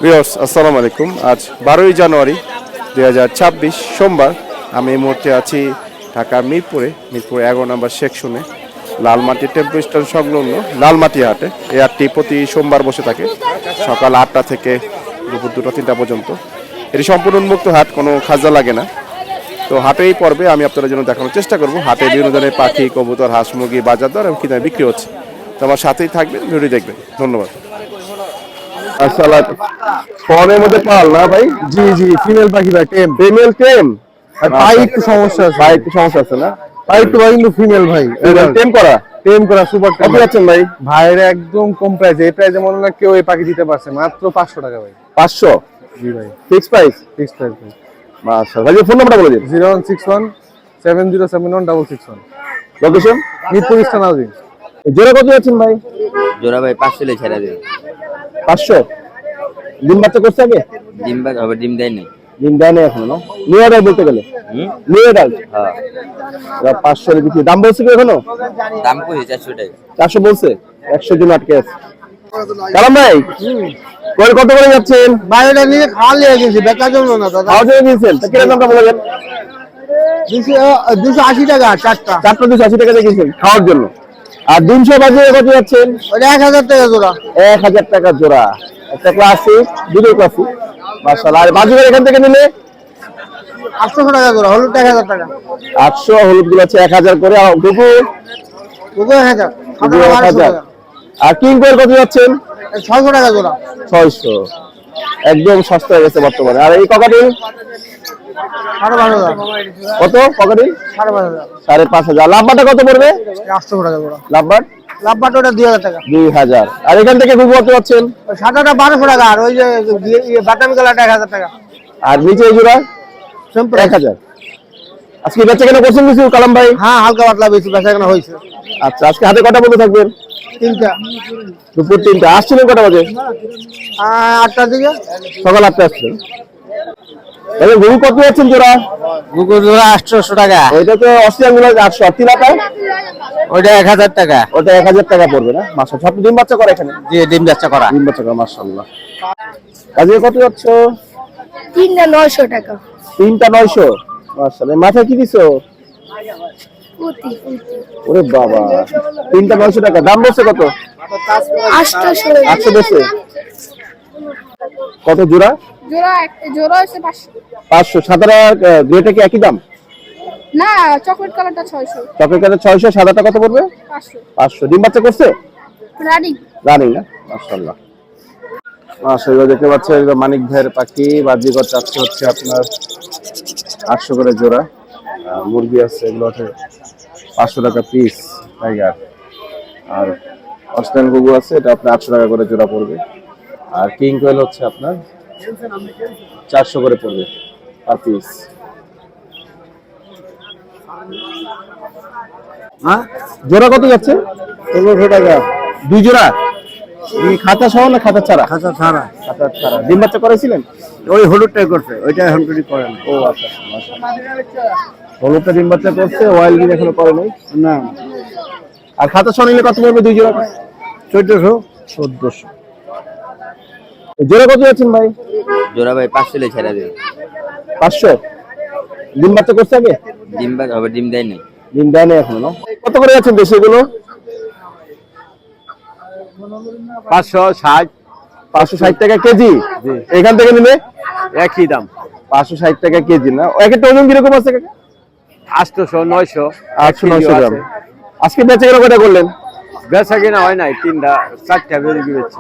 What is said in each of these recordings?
Viewers আসসালামু আলাইকুম। আজ 12ই জানুয়ারি 2026 সোমবার। আমি এই মুহূর্তে আছি ঢাকা মিরপুর 11 নম্বর সেকশনে লালমাটি টেম্পো স্টেশন সংলগ্ন লালমাটি হাটে। এই হাটটি প্রতি সোমবার বসে থাকে সকাল 8টা থেকে দুপুর 2টা-3টা পর্যন্ত। এটি সম্পূর্ণ উন্মুক্ত হাট, কোনো খাজা লাগে না। তো হাটে এই পর্বে আমি আপনাদের জন্য দেখানোর চেষ্টা করব হাটে বিভিন্ন ধরনের পাখি, কবুতর, হাঁস, মুরগি বাজার দর এবং কি দামে বিক্রি হচ্ছে। তো আমার সাথেই থাকবেন, ভিডিও দেখবেন। ধন্যবাদ। আসসালাম। ফোনের মধ্যে পাল না ভাই? জি জি ফিমেল পাখি ভাই টেম ফিমেল টেম। আর পাই একটু সমস্যা আছে ভাই একটু সমস্যা আছে না? পাই একটু ভাই কিন্তু ফিমেল ভাই টেম করা টেম করা সুপার কত টেম যাচ্ছেন ভাই? ভাইয়ের একদম কম প্রাইস এই প্রাইসে মনে না কেউ এই পাখি দিতে পারছে মাত্র 500 টাকা ভাই 500 জি ভাই ফিক্স প্রাইস। ফিক্স প্রাইস ভাই মাশাআল্লাহ। ভাই ফোন নাম্বারটা বলে দিন। 0161 7071 লোকেশন মিরপুর স্টেশন হাউজিং জোড়া কত যাচ্ছেন ভাই? জোড়া ভাই 500 লে ছেড়ে দেবে। 500। ডিম বাচ্চা করছে আগে? ডিম বা হবে ডিম দেয় নাই। ডিম দেয় না এখনো না? নিউ অর্ডার বলতে গেলে নিউ অর্ডার। হ্যাঁ 500 এর বিক্রি। দাম বলছে কি এখনো? দাম কই 400 টাকা। 400 বলছে। 100 জন আটকে আছে। কালাম ভাই কত করে যাচ্ছেন? ভাই এটা নিয়ে খাওয়া নিয়ে গেছি বেকার জন্য না দাদা খাওয়া দিয়ে দিয়েছেন? তা কিরকম দামটা বলে দেন। 280 টাকা চারটা 280 টাকা দিয়ে কিনছেন খাওয়ার জন্য। আর 200 বাজে কত যাচ্ছেন? ওটা 1000 টাকা জোড়া 1000 টাকা জোড়া। একটা ক্লাসিক, দুটো ক্লাসিক। মাশাআল্লাহ। আর বাজিগার এখান থেকে নিলে 800 টাকা জোড়া হলুদ 1000 টাকা 800, হলুদ গুলো আছে 1000 করে। আর দুপুর ওগো 1000 1000। আর কিং কোয়েল কত যাচ্ছেন? 600 টাকা জোড়া 600। একদম সস্তা হয়ে গেছে বর্তমানে। আর এই ককাটিল 12,500 কত? ককাটিল 5,500 5,500। লাভবাটা কত পড়বে? 800 টাকা জোড়া লাভবাট লাভবাট ওটা 2000 টাকা 2000। আর এখান থেকে ঘুঘু কত পাচ্ছেন? ওই সাদাটা 1200 টাকা আর ওই যে বাটামি কালারটা 1000 টাকা আর নিচে এই জোড়া সিম্পল 1000। আজকে বেচা কেনা করছেন কিছু কালাম ভাই? হ্যাঁ হালকা পাতলা বেশি বেচা কেনা হয়েছে আচ্ছা, আজকে হাতে কটা বন্ধ থাকবেন? 3টা দুপুর 3টা। আসছিলেন কটা বাজে? 8টার দিকে সকাল 8টা আসছেন। তাহলে ঘুঘু কত যাচ্ছেন জোড়া? বুকুর জোড়া 800 টাকা ওইটা তো অস্ট্রেলিয়ান গুলো 800। তিলাপা ওইটা 1000 টাকা ওটা 1000 টাকা পড়বে না? মাশাআল্লাহ। সব ডিম বাচ্চা করে এখানে? জি ডিম বাচ্চা করা ডিম বাচ্চা করে মাশাআল্লাহ। আজকে কত যাচ্ছ? 3টা 900 টাকা 3টা 900। মাশাআল্লাহ। মাথায় কি দিছো? প্রতি ওরে বাবা, 3টা 900 টাকা। দাম বলছে কত? 800 800 বলছে। কত জোড়া? জোড়া হচ্ছে 500 500। সাদাটা গ্রেটা কি একই দাম? না চকলেট কালারটা 600 চকের কাছে 600, সাদাটা কত পড়বে? 500 500। ডিম বাচ্চা করছে? রানিং রানিং না? মাশাআল্লাহ। মাশাআল্লাহ। দেখতে পাচ্ছেন এটা মানিক ভাইয়ের পাখি। বাজিগর চাচ্ছে হচ্ছে আপনার 800 করে জোড়া। মুরগি আছে, এগুলো হচ্ছে 500 টাকা পিস টাইগার। আর অস্ট্রেলিয়ান ঘুঘু আছে, এটা আপনার 800 টাকা করে জোড়া পড়বে। আর কিং কোয়েল হচ্ছে আপনার 400 করে পড়বে পার পিস। হ্যাঁ জোড়া কত যাচ্ছে? 1600 টাকা দুই জোড়া? এই খাতা সহ না খাতা ছাড়া? খাতা ছাড়া খাতা ছাড়া। ডিম বাচ্চা করেছিলেন? ওই হলুদটাই করছে ওইটা এখন তৈরি করে না ও আচ্ছা, মাশাআল্লাহ। হলুদটা ডিম বাচ্চা করছে, ওয়াইল্ড ডিম এখনো করে নাই। না আর খাতা সহ নিলে কত পড়বে দুই জোড়া? 1400 জোড়া কত যাচ্ছেন ভাই? জোড়া ভাই 500 লে ছেড়ে দেবে। 500। ডিম বাচ্চা করছে আগে? ডিম বা হবে ডিম দেয় নাই। ডিম দেয় না এখনো না? কত করে যাচ্ছেন দেশি এগুলো? 560 560 টাকা কেজি। এখান থেকে নিলে একই দাম 560 টাকা কেজি না? একটা ওজন কিরকম আছে কাকা? 800 900 800 900 গ্রাম। আজকে বেচে কেনা কয়টা করলেন? বেচা কিনা হয় নাই 4টা বেরিয়ে গেছে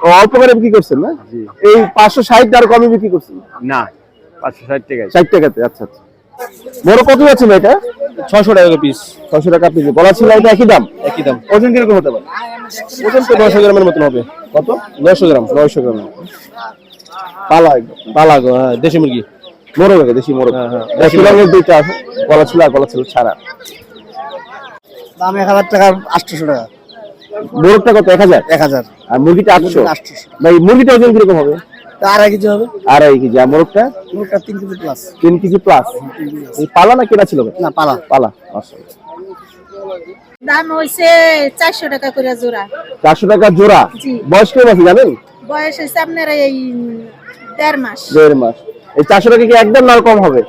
ও অল্প করে বিক্রি করছেন না? এই 560 আর কমে বিক্রি করছেন না 560 টাকা 60 টাকাতে। আচ্ছা আচ্ছা। বড় কত যাচ্ছে না এটা? 600 টাকা পিস 600 টাকা পিস। বলা ছিল এটা একই দাম? একই দাম ওজন কিরকম হতে পারে? ওজন তো 900 গ্রামের মতন হবে। কত? 900 গ্রাম। 900 গ্রাম পালা একদম। পালা গো হ্যাঁ দেশি মুরগি মোরগ লাগে, দেশি মোরগ। দেশি রঙের দুইটা আছে, গলা ছিল আর গলা ছিল ছাড়া। দাম 1000 টাকা 800 টাকা মোরগটা কত? 1000। 1000 আর মুরগিটা 800। 800 ভাই মুরগিটা ওজন কিরকম হবে? 2.5 কেজি হবে 2.5 কেজি। আর মোরগটা? মুরগটা 3 কেজি প্লাস 3 কেজি প্লাস। এই পালা না কেনা ছিল? না পালা পালা। মাশাআল্লাহ। দাম হইছে 400 টাকা করে জোড়া 400 টাকা জোড়া। জি। বয়স কেমন আছে জানেন? বয়স হয়েছে আপনার এই 1.5 মাস। 1.5 মাস। এই 400 টাকা কি একদম না কম হবে?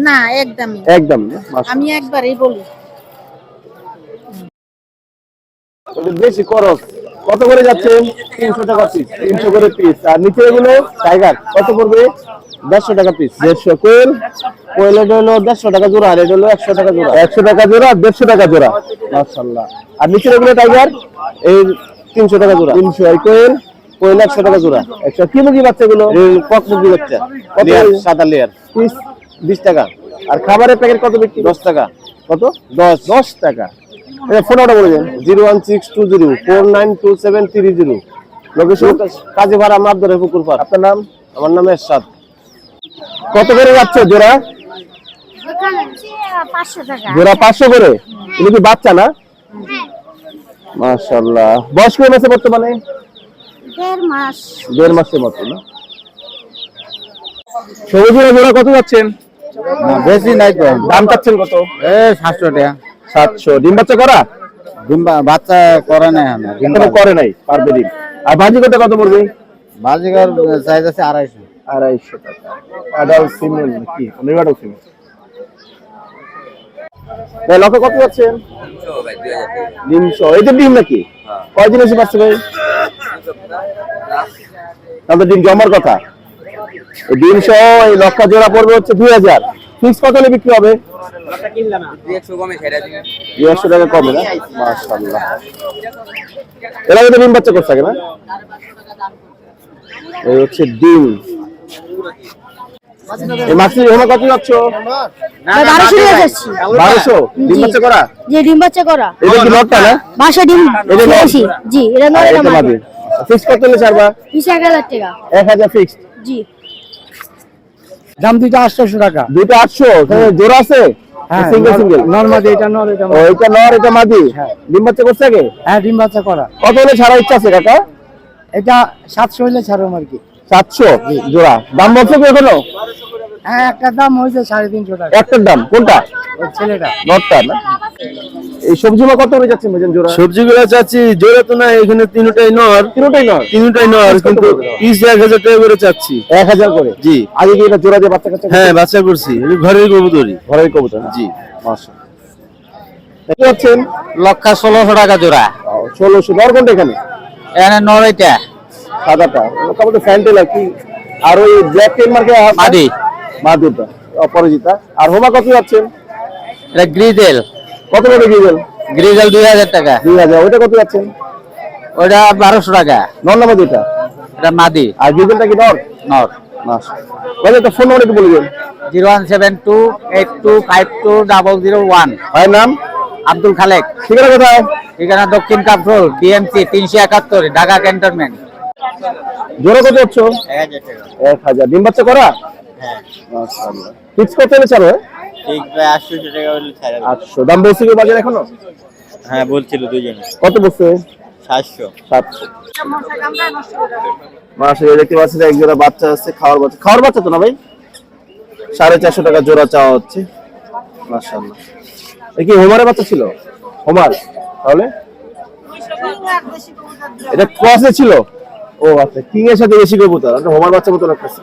না একদমই, একদম না, মাশাআল্লাহ। আমি একবারই বলি। বেশি খরচ। কত করে যাচ্ছে? 300 টাকা পিস, 300 করে পিস। আর নিচে এগুলো টাইগার কত পড়বে? 150 টাকা পিস। 150 কোয়েল, কোয়েলটা হলো 150 টাকা জোড়া, আর এটা হলো 100 টাকা জোড়া। 100 টাকা জোড়া, 150 টাকা জোড়া। মাশাআল্লাহ। আর নিচে এগুলো টাইগার এই 300 টাকা জোড়া। 300 এই কোয়েল, কোয়েল 100 টাকা জোড়া। 100 কি মুরগি বাচ্চা এগুলো? কক মুরগি বাচ্চা। কত? সাদা লেয়ার পিস 20 টাকা। আর খাবারের প্যাকেট কত বিক্রি? 10 টাকা। কত? 10 টাকা। ফোন অর্ডার করে দেন 01620492730। লোকেশন কাজীপাড়া মাদরে পুকুর পাড়। আপনার নাম? আমার নাম এরশাদ। কত করে যাচ্ছে জোড়া? 500 টাকা। জোড়া 500 করে। এটা কি বাচ্চা না? মাশাআল্লাহ। বয়স কত আছে বর্তমানে? 1.5 মাস। 1.5 মাসের মতো না? সবুজের জোড়া কত যাচ্ছেন? বেশি নাই তো। দাম চাচ্ছেন কত? 700 টাকা। 700। ডিম বাচ্চা করা? ডিম বাচ্চা করে নাই আমরা। এখনো করে নাই, পারবে ডিম। আর ভাজি করতে কত পড়বে? বাজিকার সাইজ আছে 250। 250 টাকা। অ্যাডাল্ট ফিমেল নাকি? নিউডাল ফিমেল। ভাই লক্ষ কত যাচ্ছেন? ভাই 2000 টাকা। ডিমশো। এটা ডিম নাকি? কয়দিন এসে পাচ্ছে ভাই? তাহলে ডিম জমার কথা। এই ডিমশো এই লক্ষ জোড়া পড়বে হচ্ছে 2000। ফিক্স কত হলে বিক্রি হবে? 200 কমে ছেড়ে দিবেন। 200 টাকা কমে না? মাশাআল্লাহ। এরা তো ডিম বাচ্চা করছে না? এই হচ্ছে ডিম। এই মাছলি হলো কত যাচ্ছ? 1200 টাকা যাচ্ছে। 1200 ডিম বাচ্চা করা? জি, ডিম বাচ্চা করা। এটা কি লটটা না? বাসা ডিম এটা নর? বেশি। জি, এটা নর, এটা এটা মাদি। মাদি। ফিক্স কত হলে ছাড়বা? 10,000 টাকা। 1000 ফিক্স। জি। দাম দুইটা 800 টাকা। দুইটা 800। জোড়া আছে? Single single. নর মাদি, এটা নর, এটা ও এটা নর, এটা মাদি। ডিম বাচ্চা করছে আগে? হ্যাঁ, ডিম বাচ্চা করা। কত হলে ছাড়া ইচ্ছা আছে কাকা? এটা 700 হইলে ছাড়ব আর কি। 700 জোড়া। দাম বলছে কি এখনো? হ্যাঁ, একটা দাম হইছে 350 টাকা। একটার দাম কোনটা? ওই ছেলেটা। নটটা না? এই সবজিগুলো কত করে যাচ্ছে মেজন জোড়া? সবজিগুলো চাচ্ছি জোড়া তো না, এখানে তিনটাই নর, তিনটাই নর। তিনটাই নর, কিন্তু পিস 1000 টাকা করে চাচ্ছি। 1000 করে? জি। আগে কি এটা জোড়া দিয়ে বাচ্চা কাচ্চা? হ্যাঁ, বাচ্চা করছি, এটা ঘরের কবুতরই। ঘরের কবুতর? জি। মাশাআল্লাহ। কত যাচ্ছেন? লক্ষ 1600 টাকা জোড়া। 1600। নর কোনটা এখানে? এখানে নর, এটা সাদাটা মোটামুটি ফ্যান্টেল আর কি। আর ওই ব্ল্যাক টেন মার্কে মাদি। মাদুরটা অপরাজিতা। আর হোমা কত যাচ্ছেন? এটা গ্রিজেল। কত করে গিয়েছেন? গ্রিজেল 2000 টাকা। 2000। ওইটা কত যাচ্ছেন? ওটা 1200 টাকা। নর না মাদি এটা? এটা মাদি। আর গিজেলটা কি নর? নর। মাশাআল্লাহ। ভাই একটা ফোন নাম্বার একটু বলে দিন। 01728250001। ভাইয়ের নাম? আব্দুল খালেক। ঠিকানা কোথায়? ঠিকানা দক্ষিণ কাপরোল, ডিএমসি 371, ঢাকা ক্যান্টনমেন্ট। জোড়া কত যাচ্ছ? 1000 টাকা। 1000। ডিম বাচ্চা করা? হ্যাঁ। মাশাআল্লাহ। ফিক্স কত হলে ছাড়ো? ঠিক ভাই 800 টাকা হলে ছাড়া। 800। দাম বেশি কি বাজার এখনো? হ্যাঁ, বলছিল দুইজনে। কত বলছে? 700। 700। মাশাআল্লাহ। দেখতে পাচ্ছেন এক জোড়া বাচ্চা আছে, খাওয়ার বাচ্চা। খাওয়ার বাচ্চা তো না ভাই? 450 টাকা জোড়া চাওয়া হচ্ছে। মাশাআল্লাহ। এ কি হোমারের বাচ্চা ছিল? হোমার? তাহলে এটা ক্রসে ছিল? ও আচ্ছা, কিং এর সাথে বেশি কবুতর। এটা হোমার বাচ্চা মতো লাগতেছে।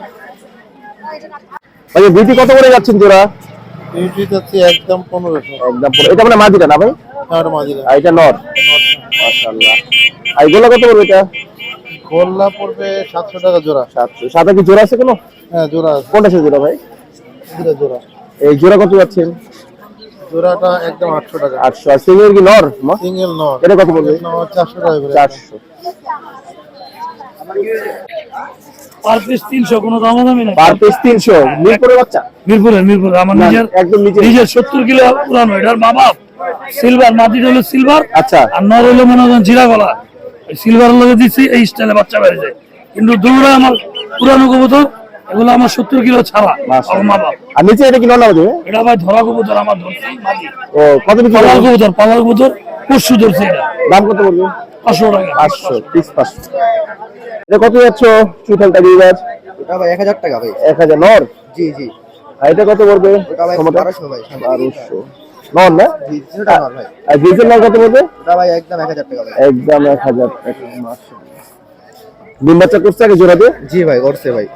ভাই বিটি কত করে যাচ্ছেন জোড়া? বিউটি যাচ্ছে একদম 1500। একদম পুরো। এটা মানে মাদিটা না ভাই? আর মাদিরা। আর এটা নর? মাশাআল্লাহ। আর এগুলো কত পড়বে এটা? গোল্লা পড়বে 700 টাকা জোড়া। 700। সাদা কি জোড়া আছে কোনো? হ্যাঁ, জোড়া আছে। কোনটা সে জোড়া ভাই? দুটো জোড়া। এই জোড়া কত যাচ্ছেন? জোড়াটা একদম 800 টাকা। 800। আর সিঙ্গেল কি নর? সিঙ্গেল নর। এটা কত পড়বে? নর 400 টাকা করে। 400। পার পিস 300, কোনো দামাদামি নাই। Per piece 300। মিরপুরের বাচ্চা? মিরপুরে আমার না, নিজের একদম নিচে। নিজের 70 কিলো পুরানো। এটার মা বাপ সিলভার, মাটিটা হলো সিলভার। আচ্ছা। আর নর হলো মনে হয় জিরা গলা। সিলভার লগে দিচ্ছি, এই স্টাইলে বাচ্চা বেড়েছে। কিন্তু দুটোটা আমার পুরানো কবুতর, এগুলো আমার 70 কিলো ছাড়া। আমার মা বাপ। আর নিচে এটা কি নর না ভাই? এটা ভাই ধরা কবুতর, আমার ধরছি মাদি। ও কত বিক্রি পালার করবেন? কবুতর, পালার কবুতর পরশু ধরছে। এটা দাম কত পড়বে? 500 টাকা। 500। পিস 500। এটা কত যাচ্ছ? চুঠালটা দিয়ে যাচ্ছে এটা ভাই 1000 টাকা ভাই। 1000 নর? জি জি। আর এটা কত পড়বে? এটা ভাই ক্ষমতা? 1200 ভাই। 1200 নর না? জি, সেটা নর ভাই। আর ডিজেল নর কত পড়বে? এটা ভাই একদম 1000 টাকা ভাই। একদম 1000 টাকা। মাশাআল্লাহ। ডিম বাচ্চা করছে আগে জোড়া দিয়ে? জি ভাই করছে ভাই।